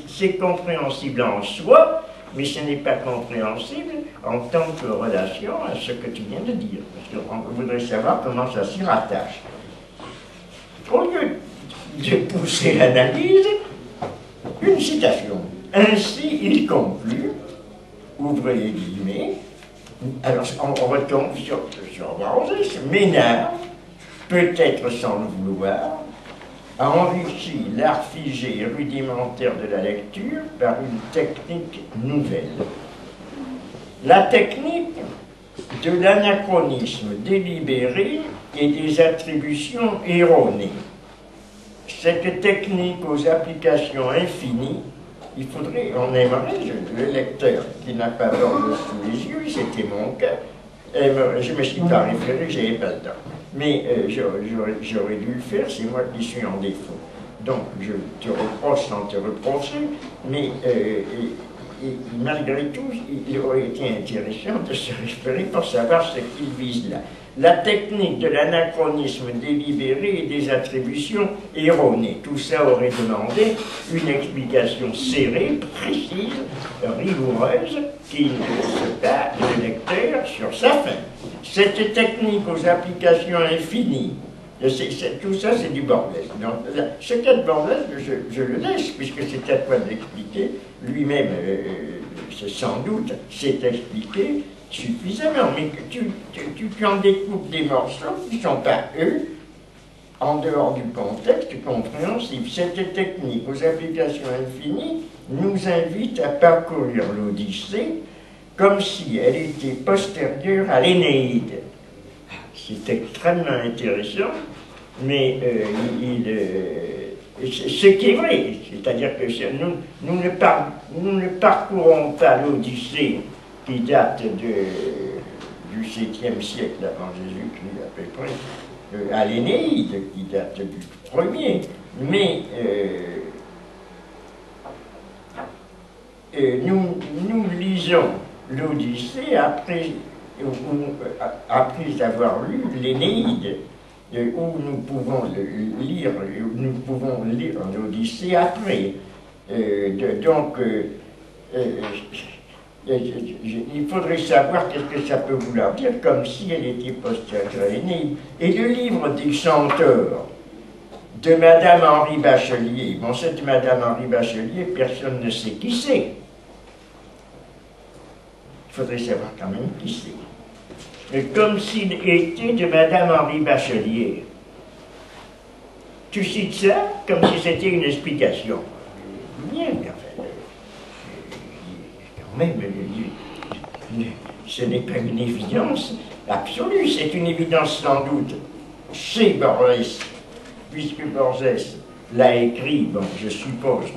C'est compréhensible en soi, mais ce n'est pas compréhensible en tant que relation à ce que tu viens de dire. Parce qu'on voudrait savoir comment ça s'y rattache. Au lieu de pousser l'analyse, une citation. Ainsi, il conclut, ouvre les guillemets, alors on retombe sur Borges, Ménard, peut-être sans le vouloir, a enrichi l'art figé et rudimentaire de la lecture par une technique nouvelle. La technique de l'anachronisme délibéré et des attributions erronées. Cette technique aux applications infinies, on aimerait, le lecteur qui n'a pas Borges sous les yeux, c'était mon cas, je me suis pas référé, j'avais pas le temps. Mais j'aurais dû le faire, c'est moi qui suis en défaut. Donc je te reproche sans te reprocher, mais malgré tout, il aurait été intéressant de se référer pour savoir ce qu'il vise là. La technique de l'anachronisme délibéré et des attributions erronées. Tout ça aurait demandé une explication serrée, précise, rigoureuse, qui ne se bat le lecteur sur sa fin. Cette technique aux applications infinies, tout ça c'est du Borges. Donc, ce cas de Borges, je le laisse, puisque c'est à toi de l'expliquer. Lui-même, sans doute, s'est expliqué suffisamment, mais tu en découpes des morceaux qui ne sont pas, eux, en dehors du contexte compréhensible. Cette technique aux applications infinies nous invite à parcourir l'Odyssée comme si elle était postérieure à l'Énéide. C'est extrêmement intéressant, mais ce qui est vrai, c'est-à-dire que nous ne parcourons pas l'Odyssée qui date du 7e siècle avant Jésus-Christ à peu près, à l'Énéide, qui date du 1er, mais nous lisons l'Odyssée après avoir lu l'Énéide, où nous pouvons lire l'Odyssée après. Il faudrait savoir qu'est-ce que ça peut vouloir dire, comme si elle était postérieure à l'Énéide. Et le livre des chanteurs de Madame Henri Bachelier, bon, cette Madame Henri Bachelier, personne ne sait qui c'est. Il faudrait savoir quand même qui c'est. Mais comme s'il était de Madame Henri Bachelier. Tu cites ça comme si c'était une explication. Bien, mais enfin, quand même, ce n'est pas une évidence absolue, c'est une évidence sans doute chez Borges, puisque Borges l'a écrit, bon, je suppose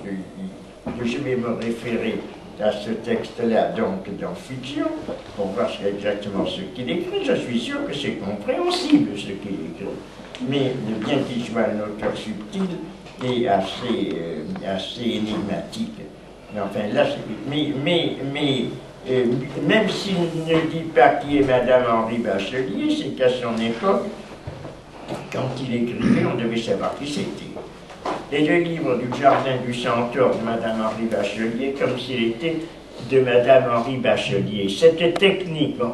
que je vais me référer à ce texte-là, donc dans Fiction, pour voir exactement ce qu'il écrit. Je suis sûr que c'est compréhensible ce qu'il écrit, mais bien qu'il soit un auteur subtil et assez énigmatique. Enfin, là, même s'il ne dit pas qui est Madame Henri Bachelier, c'est qu'à son époque, quand il écrivait, on devait savoir qui c'était. Et le livre du Jardin du Centaure de Madame Henri Bachelier, comme s'il était de Madame Henri Bachelier. Cette technique, bon,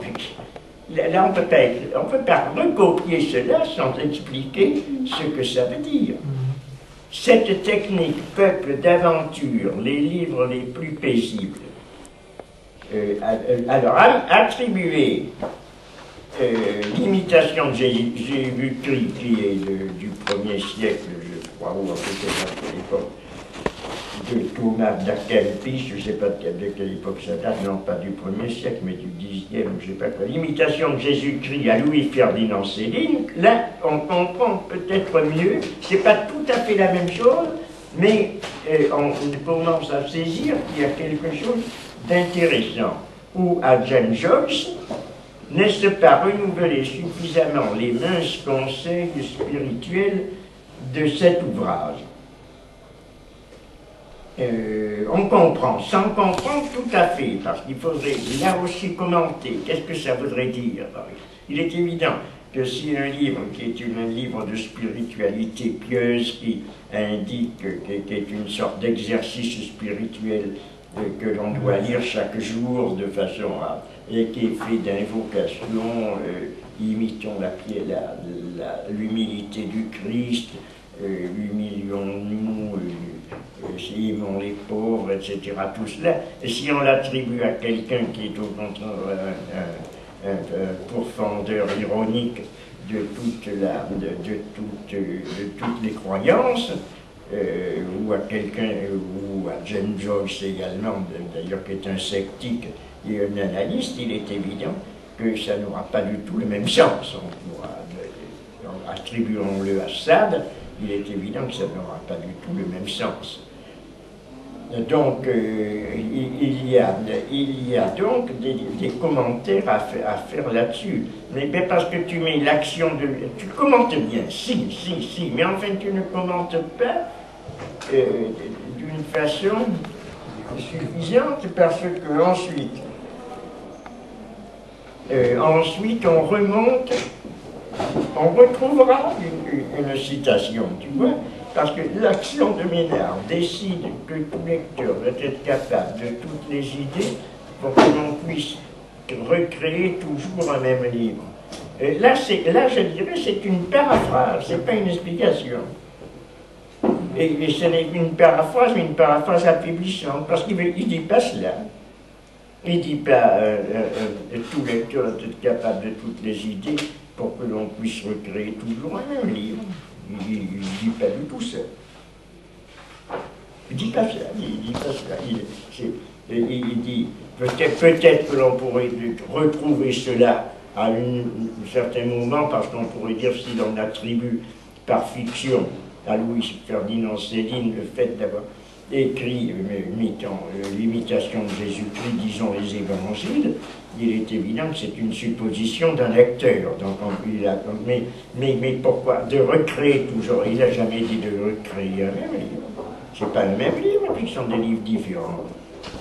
là on ne peut pas recopier cela sans expliquer ce que ça veut dire. Cette technique peuple d'aventures les livres les plus paisibles. Alors, attribuer l'imitation de Jésus-Christ, qui est du 1er siècle, je crois, ou peut-être à l'époque de Thomas d'Akempis, je ne sais pas de quelle époque ça date, non pas du 1er siècle, mais du 10e, je ne sais pas quoi, l'imitation de Jésus-Christ à Louis-Ferdinand Céline, là, on comprend peut-être mieux, c'est pas tout à fait la même chose, mais on commence à saisir qu'il y a quelque chose d'intéressant. Ou à James Joyce, n'est-ce pas renouveler suffisamment les minces conseils spirituels de cet ouvrage? On comprend, sans comprendre tout à fait, parce qu'il faudrait là aussi commenter. Qu'est-ce que ça voudrait dire? Il est évident que si un livre qui est un livre de spiritualité pieuse, qui indique, qui est une sorte d'exercice spirituel que l'on doit lire chaque jour de façon à, et qui est fait d'invocations, imitons l'humilité du Christ, 8 millions de nous, aimons les pauvres, etc., tout cela, et si on l'attribue à quelqu'un qui est au contraire un pourfendeur ironique de toutes les croyances, ou à quelqu'un, ou à James Joyce également, d'ailleurs qui est un sceptique et un analyste, il est évident que ça n'aura pas du tout le même sens. Attribuons-le à Sade, il est évident que ça n'aura pas du tout le même sens. Donc, il y a donc des commentaires à faire là-dessus. Mais parce que tu mets l'action de... Tu commentes bien, si, mais enfin tu ne commentes pas d'une façon suffisante parce que ensuite on remonte, on retrouvera une citation, tu vois. Parce que l'action de Ménard décide que tout lecteur doit être capable de toutes les idées pour que l'on puisse recréer toujours un même livre. Et là, je dirais, c'est une paraphrase, c'est pas une explication. Et ce n'est une paraphrase, mais une paraphrase affaiblissante, parce qu'il ne dit pas cela. Il ne dit pas tout lecteur doit être capable de toutes les idées pour que l'on puisse recréer toujours un même livre. Il ne dit pas du tout ça. Il ne dit pas ça. Il dit peut-être que l'on pourrait retrouver cela à un certain moment, parce qu'on pourrait dire si l'on attribue par fiction à Louis Ferdinand Céline le fait d'avoir écrit, l'imitation de Jésus-Christ, disons les évangiles, il est évident que c'est une supposition d'un lecteur. Donc, mais pourquoi? De recréer toujours. Il n'a jamais dit de recréer un même livre. Ce n'est pas le même livre, puis ce sont des livres différents.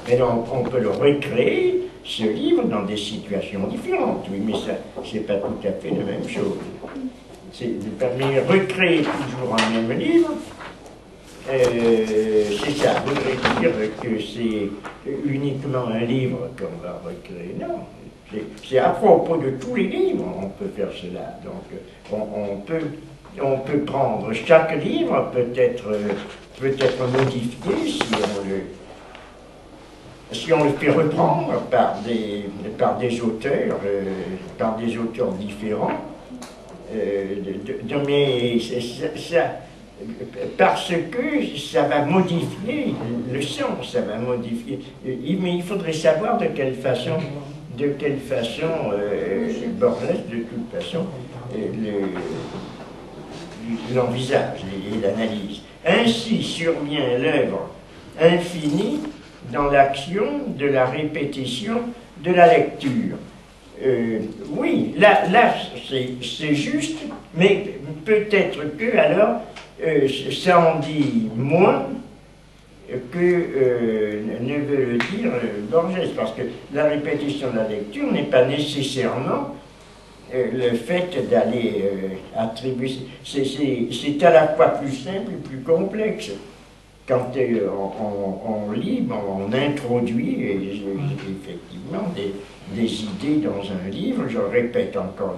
Mais donc, on peut le recréer, ce livre, dans des situations différentes. Oui, mais ça, c'est pas tout à fait la même chose. Mais recréer toujours un même livre, c'est ça, voudrait dire que c'est uniquement un livre qu'on va recréer. Non, c'est à propos de tous les livres on peut faire cela. Donc on peut prendre chaque livre, peut-être modifié si on le fait reprendre par des auteurs différents. Mais parce que ça va modifier le sens, ça va modifier. Mais il faudrait savoir de quelle façon Borges, de toute façon, l'envisage et l'analyse. Ainsi survient l'œuvre infinie dans l'action de la répétition de la lecture. Oui, là c'est juste, mais peut-être que alors ça en dit moins que ne veut le dire Borges, parce que la répétition de la lecture n'est pas nécessairement le fait d'aller attribuer. C'est à la fois plus simple et plus complexe. Quand on lit, on introduit effectivement des idées dans un livre. Je répète encore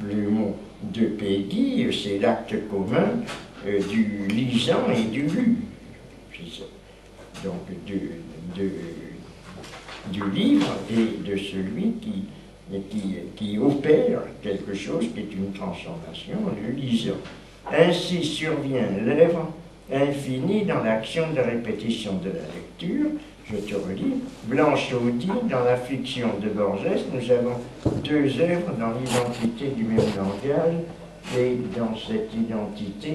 le mot de Peggy, c'est l'acte commun du lisant et du lu. Donc du livre et de celui qui opère quelque chose qui est une transformation, le lisant. Ainsi survient l'œuvre infinie dans l'action de répétition de la lecture. Je te relis. Blanche Audy, dans la fiction de Borges, nous avons deux œuvres dans l'identité du même langage, et dans cette identité,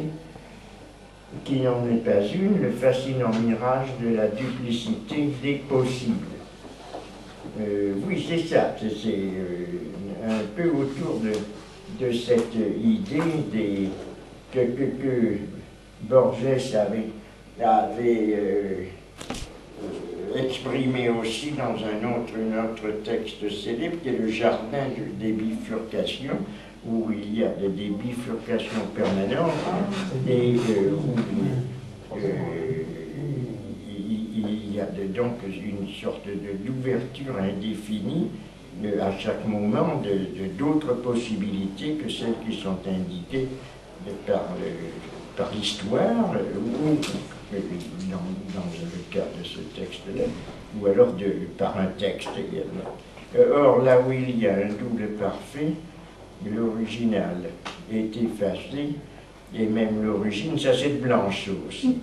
qui n'en est pas une, le fascinant mirage de la duplicité des possibles. Oui, c'est ça, c'est un peu autour de cette idée que Borges avait exprimé aussi dans un autre texte célèbre, qui est le jardin des bifurcations, où il y a des bifurcations permanentes et où il y a donc une sorte d'ouverture indéfinie à chaque moment d'autres possibilités que celles qui sont indiquées par l'histoire, ou dans le cas de ce texte-là, ou alors par un texte également. Or, là où il y a un double parfait, l'original est effacé, et même l'origine, ça c'est de Blanchot aussi.